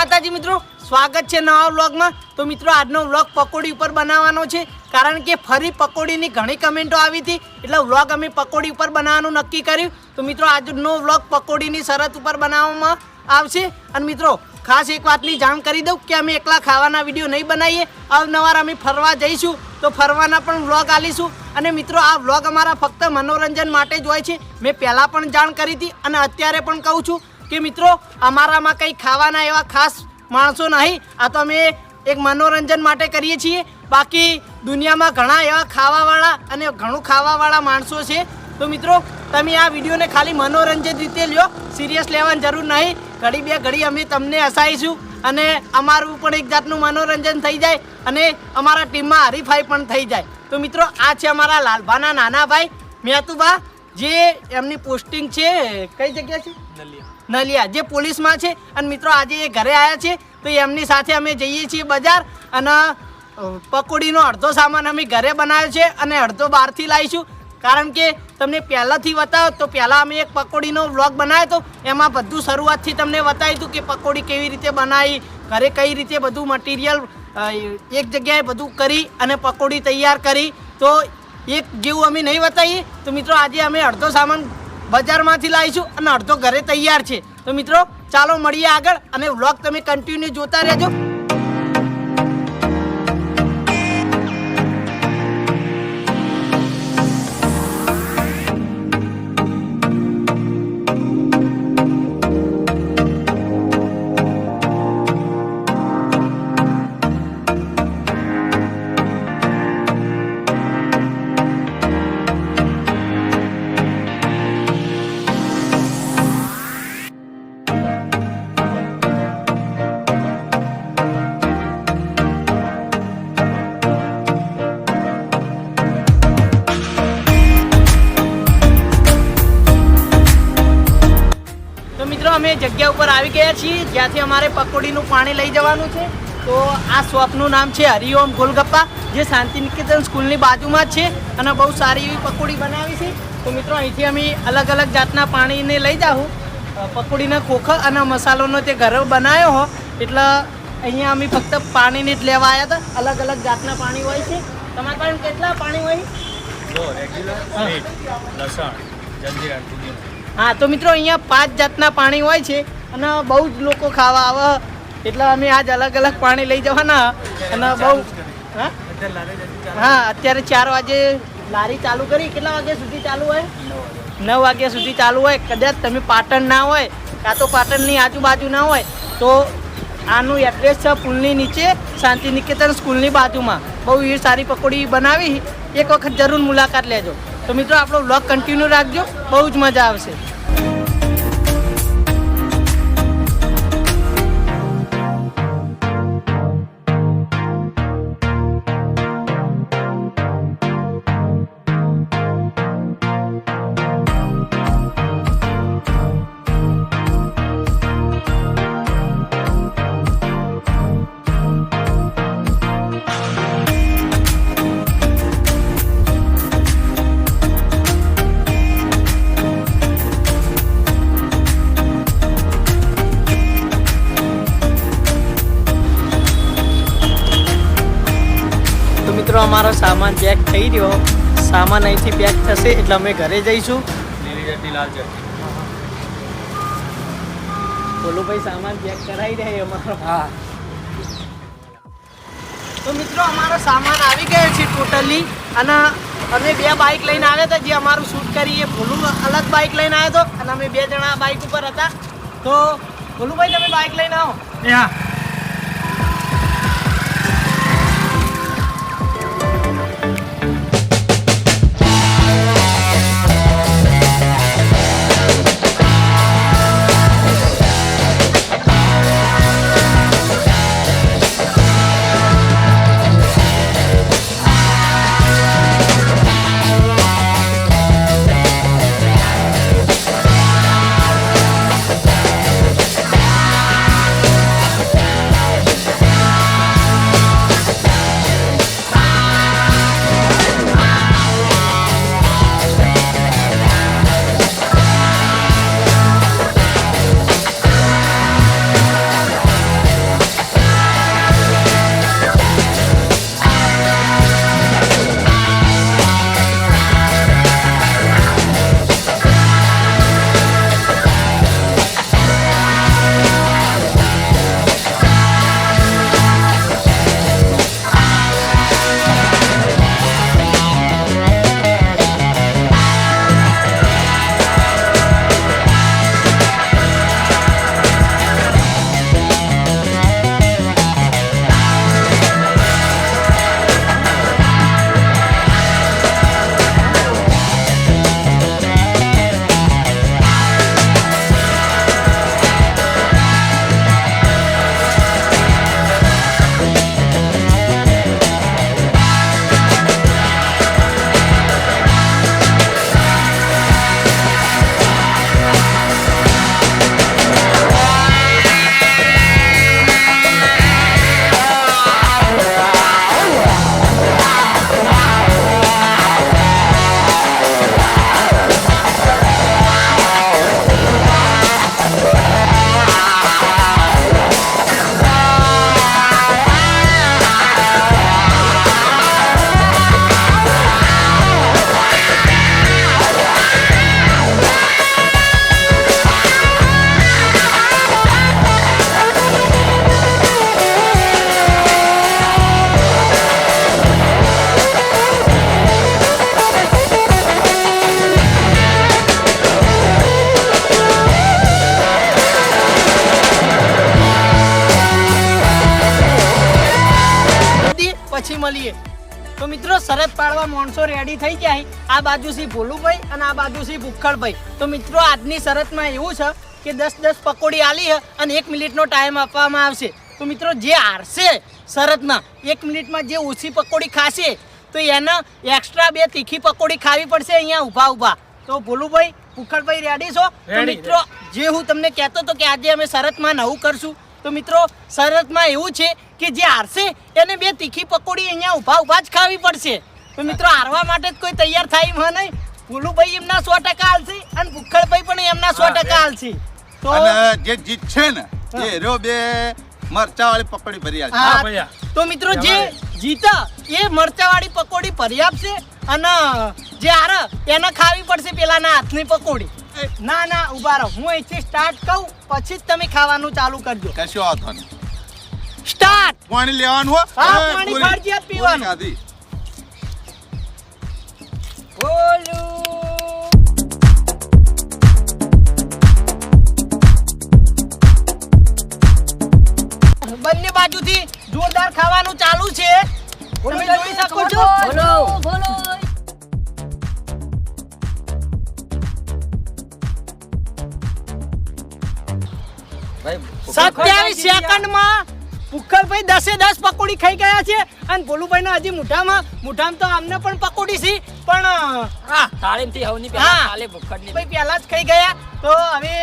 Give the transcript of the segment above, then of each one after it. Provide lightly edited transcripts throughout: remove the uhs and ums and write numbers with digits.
માતાજી મિત્રો, સ્વાગત છે નવા વ્લોગમાં। તો મિત્રો આજનો વ્લોગ પકોડી ઉપર બનાવવાનો છે, કારણ કે ફરી પકોડીની ઘણી કમેન્ટો આવી હતી, એટલે વ્લોગ અમે પકોડી ઉપર બનાવવાનું નક્કી કર્યું। તો મિત્રો આજનો વ્લોગ પકોડીની શરત ઉપર બનાવવામાં આવશે। અને મિત્રો ખાસ એક વાતની જાણ કરી દઉં કે અમે એકલા ખાવાના વિડીયો નહીં બનાવીએ, અવનવાર અમે ફરવા જઈશું તો ફરવાના પણ વ્લોગ આલીશું। અને મિત્રો આ વ્લોગ અમારા ફક્ત મનોરંજન માટે જ હોય છે। મેં પહેલાં પણ જાણ કરી હતી અને અત્યારે પણ કહું છું કે મિત્રો અમારામાં કંઈ ખાવાના એવા ખાસ માણસો નહીં, આ તો અમે એક મનોરંજન માટે કરીએ છીએ। બાકી દુનિયામાં ઘણા એવા ખાવાવાળા અને ઘણું ખાવાવાળા માણસો છે। તો મિત્રો તમે આ વિડીયોને ખાલી મનોરંજન રીતે લ્યો, સિરિયસ લેવાની જરૂર નહીં। ઘડી બે ઘડી અમે તમને હસાવીશું અને અમારું પણ એક જાતનું મનોરંજન થઈ જાય અને અમારા ટીમમાં હરીફાઈ પણ થઈ જાય। તો મિત્રો આ છે અમારા લાલભાના નાના ભાઈ મેતુભા, જે એમની પોસ્ટિંગ છે કઈ જગ્યા છે? નલિયા, જે પોલીસમાં છે। અને મિત્રો આજે એ ઘરે આવ્યા છે, તો એમની સાથે અમે જઈએ છીએ બજાર અને પકોડીનો અડધો સામાન અમે ઘરે બનાવ્યો છે અને અડધો બહારથી લાવીશું। કારણ કે તમને પહેલાંથી બતાવો તો પહેલાં અમે એક પકોડીનો વ્લોગ બનાવ્યો હતો, એમાં બધું શરૂઆતથી તમને બતાવ્યું હતું કે પકોડી કેવી રીતે બનાવી, ઘરે કઈ રીતે બધું મટીરિયલ એક જગ્યાએ બધું કરી અને પકોડી તૈયાર કરી। તો એક જેવું અમે નહીં બતાવીએ, તો મિત્રો આજે અમે અડધો સામાન બજારમાંથી લાવીશું અને અડધો ઘરે તૈયાર છે। તો મિત્રો ચાલો મળીએ આગળ અને વ્લોગ તમે કન્ટિન્યુ જોતા રહેજો। અમે જગ્યા ઉપર આવી ગયા છીએ જ્યાંથી અમારે પકોડીનું પાણી લઈ જવાનું છે। તો આ શોપનું નામ છે હરિઓમ ગોલગપ્પા, જે શાંતિ નિકેતન સ્કૂલની બાજુમાં જ છે અને બહુ સારી એવી પકોડી બનાવી છે। તો મિત્રો અહીંથી અમે અલગ અલગ જાતના પાણીને લઈ જાઉં, પકોડીના ખોખા અને મસાલોનો તે ઘરે બનાવ્યો હો, એટલે અહીંયા અમે ફક્ત પાણીને જ લેવા આવ્યા હતા। અલગ અલગ જાતના પાણી હોય છે। તમારા પાસે કેટલા પાણી હોય? હા, તો મિત્રો અહીંયા 5 જાતના પાણી હોય છે અને બહુ જ લોકો ખાવા આવે, એટલે અમે આજ અલગ અલગ પાણી લઈ જવાના। અને બહુ હા, અત્યારે 4 વાગે લારી ચાલુ કરી। કેટલા વાગ્યા સુધી ચાલુ હોય? 9 વાગ્યા સુધી ચાલુ હોય। કદાચ તમે પાટણ ના હોય કાં તો પાટણની આજુબાજુ ના હોય તો આનું એડ્રેસ છે પુલની નીચે, શાંતિ નિકેતન સ્કૂલની બાજુમાં। બહુ એ સારી પકોડી બનાવી, એક વખત જરૂર મુલાકાત લેજો। તો મિત્રો આપણો વ્લોગ કન્ટિન્યુ રાખજો, બહુ જ મજા આવશે। મિત્રો અમારો સામાન પેક થઈ રહ્યો, સામાન અહીંથી પેક થશે એટલે અમે ઘરે જઈશું। લીલી ચટણી, લાલ ચટણી, ભોલુભાઈ સામાન પેક કરાવી દે અમારો। હા, તો મિત્રો અમારો સામાન આવી ગયો છે ટોટલી, અને અમે 2 બાઇક લઈને આવ્યા હતા, જે અમારું શૂટ કરીએ। ભોલું અલગ બાઇક લઈને આવ્યો હતો અને અમે 2 જણા બાઇક ઉપર હતા। તો ભોલુભાઈ તમે બાઇક લઈને આવો। હા, તો મિત્રો શરત પાડવા માણસો રેડી થઈ જાય. આ બાજુ છે ભોલુભાઈ અને આ બાજુ છે ભૂખડભાઈ. તો મિત્રો આજની શરતમાં એવું છે કે 10 પકોડી આલી છે અને 1 મિનિટનો ટાઈમ આપવામાં આવશે. તો મિત્રો જે હારશે શરતમાં 1 મિનિટમાં જે ઓછી પકોડી ખાશે તો એને એક્સ્ટ્રા 2 તીખી પકોડી ખાવી પડશે અહીંયા ઊભા. તો ભોલુભાઈ ભૂખડભાઈ રેડી છો? તો મિત્રો જે હું તમને કહેતો હતો કે આજે અમે શરતમાં નવું કરશું. તો મિત્રો શરતમાં એવું છે કે જે હારશે એને 2 તીખી પકોડી અહીંયા ઊભા જ ખાવી પડશે. તો મિત્રો હારવા માટે જ કોઈ તૈયાર થાય એમાં નહીં. ભોલુભાઈ એમના 100% હાલશે અને ભૂખડભાઈ પણ એમના 100% હાલશે. તો જે જીતશે ને એ રો 2 મરચાવાળી પકોડી ભરી આવશે. તો મિત્રો જે જીતા એ મરચાવાળી પકોડી ભરી આપશે અને જે હારે એને ખાવી પડશે પેલાના હાથની પકોડી. ના ઉભા રહો, હું અહીંથી સ્ટાર્ટ કહું પછી જ તમે ખાવાનું ચાલુ કરજો. કશો વાંધો નહીં. સ્ટાર્ટ. પાણી લેવાનું હો. હા, પાણી ફરજિયાત પીવાનું. બોલું બંને બાજુથી જોરદાર ખાવાનું ચાલુ છે. તમે જોઈ શકો છો. બોલો. 27 સેકન્ડમાં ભૂખડભાઈ 10 પકોડી ખાઈ ગયા છે અને ભોલુભાઈ હજી મુઠામાં તો આમને પણ પકોડી છે પણ તાળીમથી હવની પહેલા કાલે ભૂખડની ભાઈ પહેલા જ ખાઈ ગયા. તો હવે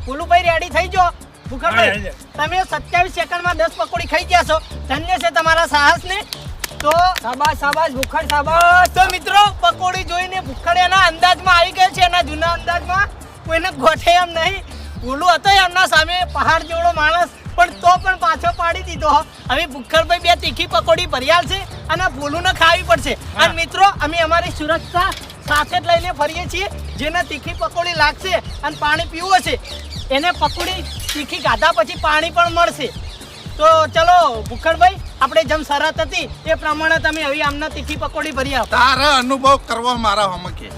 ભોલુભાઈ રેડી થઈ જો. ભૂખડભાઈ તમે 27 સેકન્ડમાં 10 પકોડી ખાઈ ગયા છો. ધન્ય છે તમારા સાહસને. તો શાબાશ ભૂખડ શાબાશ. તો મિત્રો પકોડી જોઈને ભૂખડ એના અંદાજમાં આવી ગયો છે, એના જૂના અંદાજમાં. કોઈને ગોઠે એમ નહીં. ભોલું હતો એમના સામે પહાડ જેવડો માણસ પણ તો પણ પાછો પાડી દીધો. હવે ભૂખડભાઈ 2 તીખી પકોડી ભરી આલશે અને ભોલુને ખાવી પડશે. અને મિત્રો અમે અમારી સુરક્ષા સાથે જ લઈને ફરીએ છીએ. જેને તીખી પકોડી લાગશે અને પાણી પીવું હશે એને પકોડી તીખી ખાધા પછી પાણી પણ મળશે. તો ચલો ભૂખડભાઈ, આપણે જેમ શરત હતી એ પ્રમાણે તમે હવે આમને તીખી પકોડી ભરી આવો. તારા અનુભવ કરવા મારા હમકે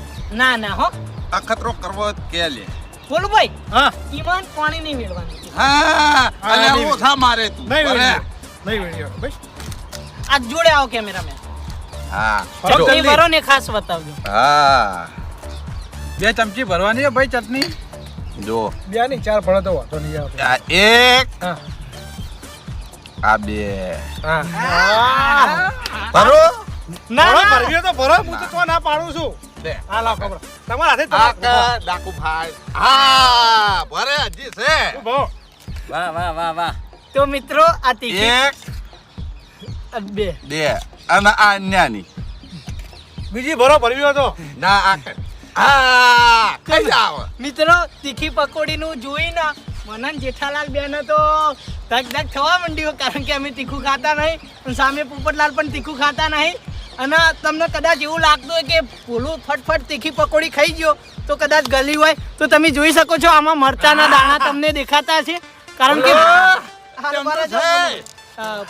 ના હો, અખતરો કરવો કે લે. ભોલુભાઈ ઈમાન પાણી નહીં વેળવાનું. હા, અને ઓછા મારે તું. નહીં વેળ્યો ભાઈ. આ જોડે આવો કેમેરામેન. હા, ચટણી ભરો ને ખાસ બતાવજો. હા, 2 ચમચી ભરવાની છે ભાઈ ચટણી. જો 2 નહીં 4 ભરો તો વાંધો નહીં આવે. આ 1 હા આ 2 હા ભરો. ભરો ભરવ્યો તો ભરો. હું તો તો ના પાડું છું. હા લાવ ખબર તમારા હાથે આ ડાકુ ભાઈ. હા, ભરે હજી છે. ઉભો. વાહ. તો મિત્રો આ તીખી 1 2 2 અને આ અન્યાની બીજી ભરો ભરવ્યો તો ના આ કર. હા, કઈ જાવ. મિત્રો તીખી પકોડીનું જોઈને મને ને જેઠાલાલ બેને તો ધક થવા માંડ્યો, કારણ કે અમે તીખું ખાતા નહીં અને સામે પોપટલાલ પણ તીખું ખાતા નહીં. અને તમને કદાચ એવું લાગતું હોય કે ભોલું ફટફટ તીખી પકોડી ખાઈ ગયો તો કદાચ ગલી હોય તો તમે જોઈ શકો છો આમાં મરચાના દાણા તમને દેખાતા છે. કારણ કે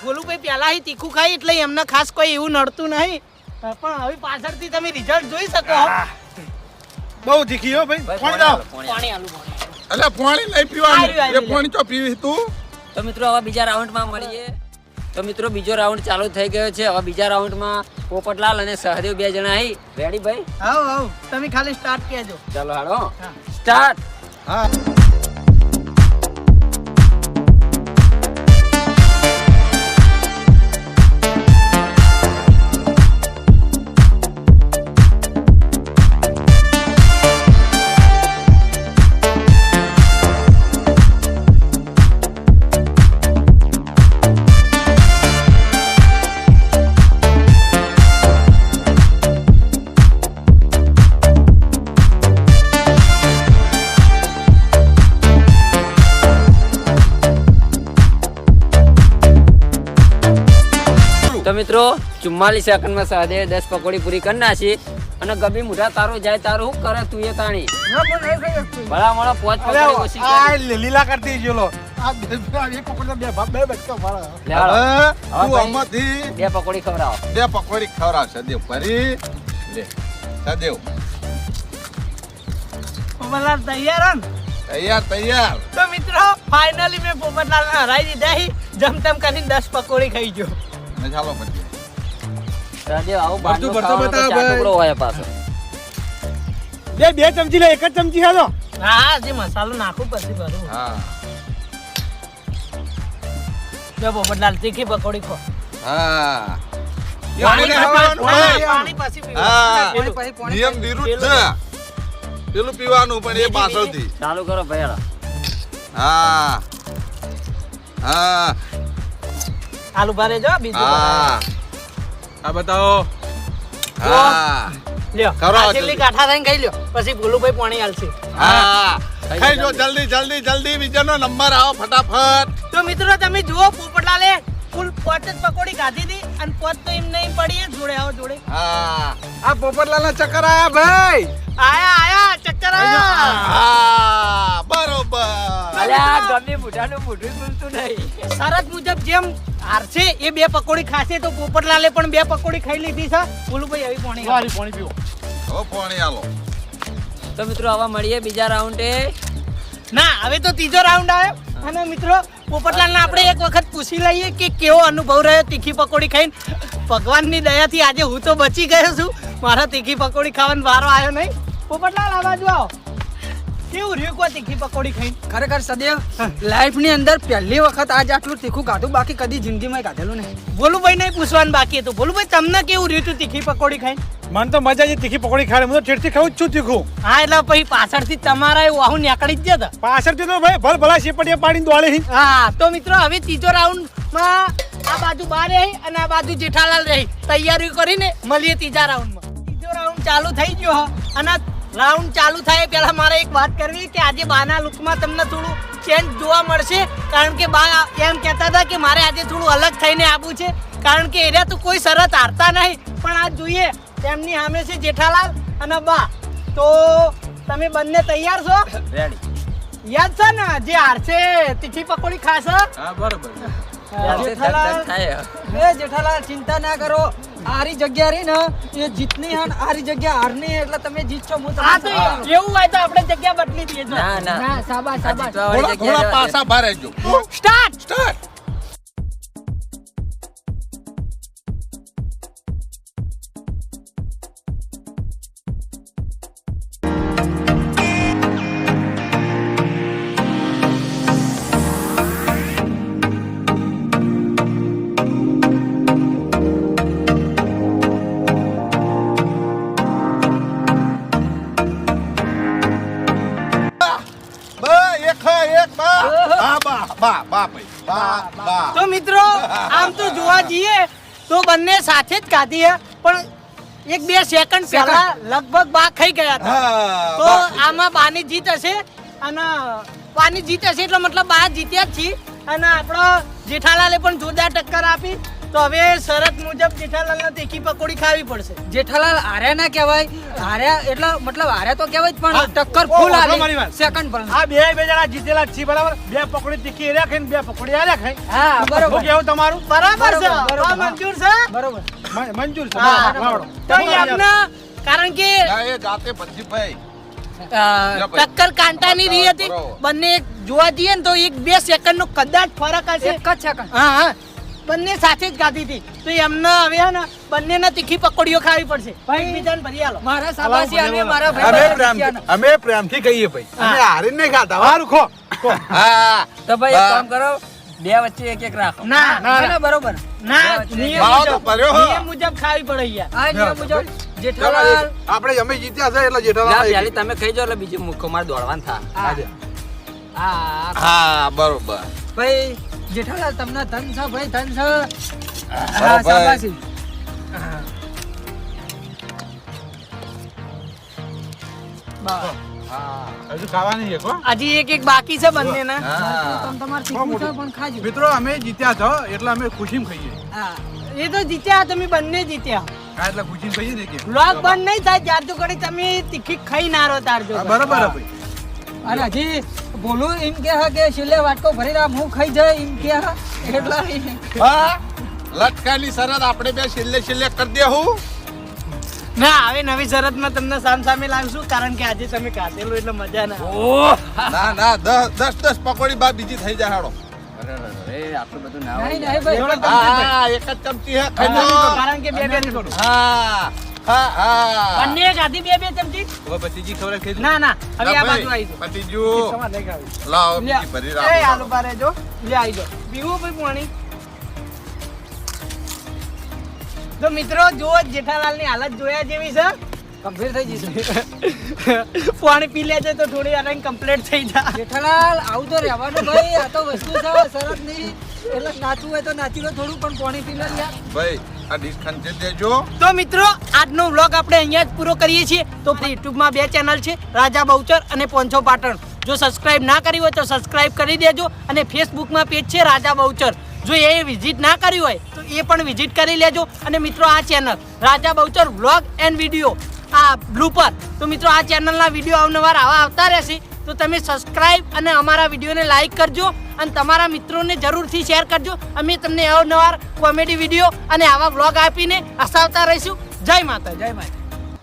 ભોલુભાઈ પહેલા તીખું ખાઈ એટલે એમને ખાસ કોઈ એવું નડતું નહીં. પણ હવે પાછળથી તમે રિઝલ્ટ જોઈ શકો. બહુ તીખી હો ભાઈ. પાણી દાવ. પાણી આલુ અલે પાણી નહીં પીવાનું. એ પાણી તો પીવી તું. તો મિત્રો હવે બીજા રાઉન્ડમાં મળીએ. તો મિત્રો બીજો રાઉન્ડ ચાલુ થઈ ગયો છે. હવે બીજા રાઉન્ડમાં પોપટલાલ અને સહદેવ 2 જણા અહીં. રેડી ભાઈ? આવ તમે ખાલી સ્ટાર્ટ કહેજો. ચાલો હાલો સ્ટાર્ટ. હા, તો મિત્રો 44 સેકન્ડમાં સહદેવે 10 પકોડી પૂરી કરી નાખી. અને ગબી મુઢા તારું જાય તારું શું કરે તું એ તાણી ભલા મળો 5 પકોડી ઓછી કરી. લીલા કરતી જોલો. આ એક પકોડી 2 ભાગ 2 બચકા મારા. લે હાલો. તું ભાઈ, આમાંથી 2 પકોડી ખવડાવો. 2 પકોડી ખવડાવ. સદેવ ભરી લે. સદેવ પોપટલાલ તૈયાર હો? તૈયાર. તો મિત્રો ફાઇનલી મેં પોપટલાલને હરાવી દીધા. જમતમ કરીને 10 પકોડી ખાઈ ગયો. ચાલો પછી સહદેવ આવું બહારનું ભરતો ખાવાનું તો બતાવો ચાર ભાઈ. ટુકડો હોય પાછો. બે ચમચી લે, એક જ ચમચી ખાધો. હા જે મસાલો નાખું પછી ભરું હા જો પોપટલાલ તીખી પકોડી ખો હા પાણી ખાવાનું પાણી હોય. પાણી પછી પીવું. હા. પેલું. નિયમ વિરુદ્ધ છે પેલું પીવાનું પણ એ પાછળથી ચાલુ કરો ભાઈ હાલો. હા હા આલુ ભારે જો બીજું હા આ બતાવો. હા લ્યો કરો. આ છેલ્લી કાઠા થઈને ખાઈ લ્યો પછી ભોલુભાઈ પાણી આલશે હા ખાઈ જો જલ્દી જલ્દી જલ્દી બીજાનો નંબર આવો ફટાફટ તો મિત્રો તમે જુઓ પોપટલાલે ફૂલ 5 જ પકોડી ખાધી હતી અને 5 તો એમ નહીં પડી જોડે આવો જોડે હા આ પોપટલાલના ચક્કર આયા ભાઈ. આયા ચક્કર આયા હા બરોબર અલ્યા ગમે મોઢાનું મોઢું ખુલતું નહીં. શરત મુજબ જેમ હારશે એ 2 પકોડી ખાશે તો પોપટલાલે પણ 2 પકોડી ખાઈ લીધી છે ભોલુભાઈ આવી પાણી આપો. વારી પાણી પીવો. હવે પાણી આલો તો મિત્રો હવે મળીએ બીજા રાઉન્ડે. ના હવે તો ત્રીજો રાઉન્ડ આવ્યો અને મિત્રો પોપટલાલને આપણે એક વખત પૂછી લઈએ કે કેવો અનુભવ રહ્યો તીખી પકોડી ખાઈને. ભગવાનની દયાથી આજે હું તો બચી ગયો છું મારા તીખી પકોડી ખાવાનો વારો આવ્યો નહીં. પોપટલાલ આ બાજુ આવો કેવું રહ્યું કો તીખી પકોડી ખાઈને? ખરેખર સદેવ લાઈફની અંદર પહેલી વખત આજ આટલું તીખું ખાધું, બાકી કદી જિંદગીમાં ખાધેલું નહીં. ભોલુભાઈ નહીં પૂછવાનું બાકી હતું. ભોલુભાઈ તમને કેવું રહ્યું હતું તીખી પકોડી ખાઈને? મને તો મજા આવી તીખી પકોડી ખાય. હું તો ઠેઠથી ખાઉં જ છું તીખું. હા એટલે પછી પાછળથી તમારા એવું આવું નીકળી જ જતા. પાછળથી તો ભાઈ ભલ ભલા શેપટિયા પાડીને દોડે. હા તો મિત્રો હવે ત્રીજો રાઉન્ડમાં આ બાજુ બાર રહી અને આ બાજુ જેઠાલાલ રહી તૈયારી કરીને મળીએ ત્રીજા રાઉન્ડમાં. ત્રીજો રાઉન્ડ ચાલુ થઈ ગયો અને રાઉન્ડ ચાલુ થાય એ પહેલા મારે એક વાત કરવી કે આજે બાના લુકમાં તમને થોડું ચેન્જ જોવા મળશે કારણ કે બા એમ કહેતા હતા કે મારે આજે થોડું અલગ થઈને આવવું છે કારણ કે એરિયા તો કોઈ શરત હારતા નહીં પણ આજ જોઈએ તેમની સામે છે જેઠાલાલ અને બા. તો તમે બંને તૈયાર છો? રેડી. યાદ છે ને જે હારશે તીખી પકોડી ખાશે? હા બરોબર જેઠાલાલ થાય. એ જેઠાલાલ ચિંતા ના કરો, આરી જગ્યા રહી ને એ જીતની હન આરી જગ્યા હારની, એટલે તમે જીતશો. હું તમને હા તો સલાહ આપું. એવું હોય તો આપણે જગ્યા બદલી દઈએ છો. ના ના ના, શાબાશ, આ શાબાશ. જીતવાવાળી થોડા થોડા જગ્યાએ પાસા ભારે જો સ્ટાર્ટ. સ્ટાર્ટ તો મિત્રો આમ તો જોવા જઈએ તો બંને સાથે જ ખાધી હે પણ 1-2 સેકન્ડ પહેલા લગભગ બા ખાઈ ગયા હતા. તો આમાં બાની જીત હશે અને બાની જીત હશે એટલે મતલબ બા જીત્યા જ છે અને આપણો જેઠાલાલે પણ જોરદાર ટક્કર આપી. તો હવે શરત મુજબ જેઠાલાલને તીખી પકોડી ખાવી પડશે. જેઠાલાલ હાર્યા ના કહેવાય, હાર્યા એટલે મતલબ હાર્યા તો કહેવાય જ, હા. પણ ટક્કર ઓ, ફૂલ સાંભળો આલી મારી વાત. સેકન્ડ પર. આ બે જણા જીતેલા જ છે બરાબર. 2 પકોડી તીખી એર્યા ખાઈને 2 પકોડી આલ્યા ખાઈ. હા શું બરોબર કેવું તમારું? બરાબર છે બરોબર, આ મંજૂર છે. બરોબર. મંજૂર છે. હા. લાવડો. તો એમને કારણ કે એ જાતે પછી ભાઈ ટક્કર કાંટાની રહી હતી બરોબર. બંને જોવા જઈએ ને તો 1-2 સેકન્ડ નો કદાચ ફરક હશે. એક જ સેકન્ડ. હા હા બંને સાથે જ ખાધી હતી તો એમને હવે હે ને બંનેને તીખી પકોડીઓ ખાવી પડશે. ભાઈ બીજાને ભરી આલો. મારા શાબાશી અને મારા અમે ભાઈ પ્રેમથી અમે પ્રેમથી કહીએ ભાઈ અમે હારીને નહીં ખાતા હો. હારું ખો. ખો. હા તો ભાઈ એક કામ કરો, બે વચ્ચે એક એક રાખો. ના ના બરોબર. ના બરાબર. નિયમ ભાવ તો મુજબ ભર્યો હો. નિયમ મુજબ ખાવી પડે યાર. આ નિયમ મુજબ ચાલો, જેઠાલાલ આપણે અમે જીત્યા છે એટલે ના, જેઠાલાલ પહેલી તમે ખાઈ જાઓ એટલે બીજું મુખ્ય મારે દોડવાનું થાય. હા હા બરોબર ભાઈ જેઠાલાલ તમને ધન છે ભાઈ, ધન છે. હા બરોબર. શાબાશી. બસ. હા હજુ ખાવાની છે કો. હજી એક એક બાકી છે બંનેના. હા તમે તમારે તીખું છે પણ ખાજો. મિત્રો અમે જીત્યા છો એટલે અમે ખુશીમાં ખાઈએ. હા એ તો જીત્યા તમે બંને જીત્યા. હા એટલે ખુશીમાં ખાઈએ ને કે બ્લોગ બંધ નહીં થાય ત્યાર તો ઘડી તમે તીખી ખાઈ ના રહો તાર જો. હા, બરાબર હે ભાઈ. અને હજી બોલું એમ કે છેલ્લે વાટકો ભરી રામ હું ખાઈ જાય એમ કે એટલા હા લટકાની શરત આપણે બે છેલ્લે છેલ્લે કરી દેવું. ના હવે નવી શરતમાં તમને સામે લાવશું કારણ કે આજે તમે કાઢેલું એટલે મજા ના આવે. ના ના 10 પકોડી બા બીજી થઈ જાય હાડો. આટલું બધું ના નહીં હોય. નહીં ભાઈ હા એક જ ચમચી હે ખાઈ લો. કારણ કે બે બે હા હા હા બંને ગાધી બે બે ચમચી હવે પતિજી ખવડાવી ખાઈ ના ના હવે આ બાજુ ભાઈ, આવી પતિજુ લાવો બીજી ભરી જાઓ એ રાખો આલુ બારે જો લે આવી જાઓ પીવું ભાઈ પાણી તો મિત્રો જો જેઠાલાલની હાલત જોયા જેવી છે કમ્પ્લીટ થઈ જશે પાણી પી લેજે તો થોડી વાર કમ્પ્લીટ થઈ જાય જેઠાલાલ આવું તો રહેવાનું ભાઈ આ તો વસ્તુ છે શરત નહીં એટલે નાચવું હોય તો નાચી લો થોડું પણ પાણી પી લો યાર ભાઈ આ ડીશ ખંચે દેજો તો મિત્રો આજનો વ્લોગ આપણે અહીંયા જ પૂરો કરીએ છીએ તો યુટ્યુબમાં બે ચેનલ છે રાજા બહુચર અને પોંચો પાટણ જો સબસ્ક્રાઇબ ના કરી હોય તો સબસ્ક્રાઇબ કરી દેજો અને ફેસબુકમાં પેજ છે રાજા બહુચર જો એ વિઝિટ ના કરી હોય તો એ પણ વિઝિટ કરી લેજો અને મિત્રો આ channel Raja Bahuchar vlog and video આ બ્લુપર તો મિત્રો આ ચેનલના વિડીયો અવનવાર આવા આવતા રહેશે તો તમે સબસ્ક્રાઇબ અને અમારા વિડીયોને લાઈક કરજો અને તમારા મિત્રોને જરૂરથી શેર કરજો અમે તમને અવનવાર કોમેડી વિડીયો અને આવા વ્લોગ આપીને હસાવતા રહીશું જય માતા જય માતા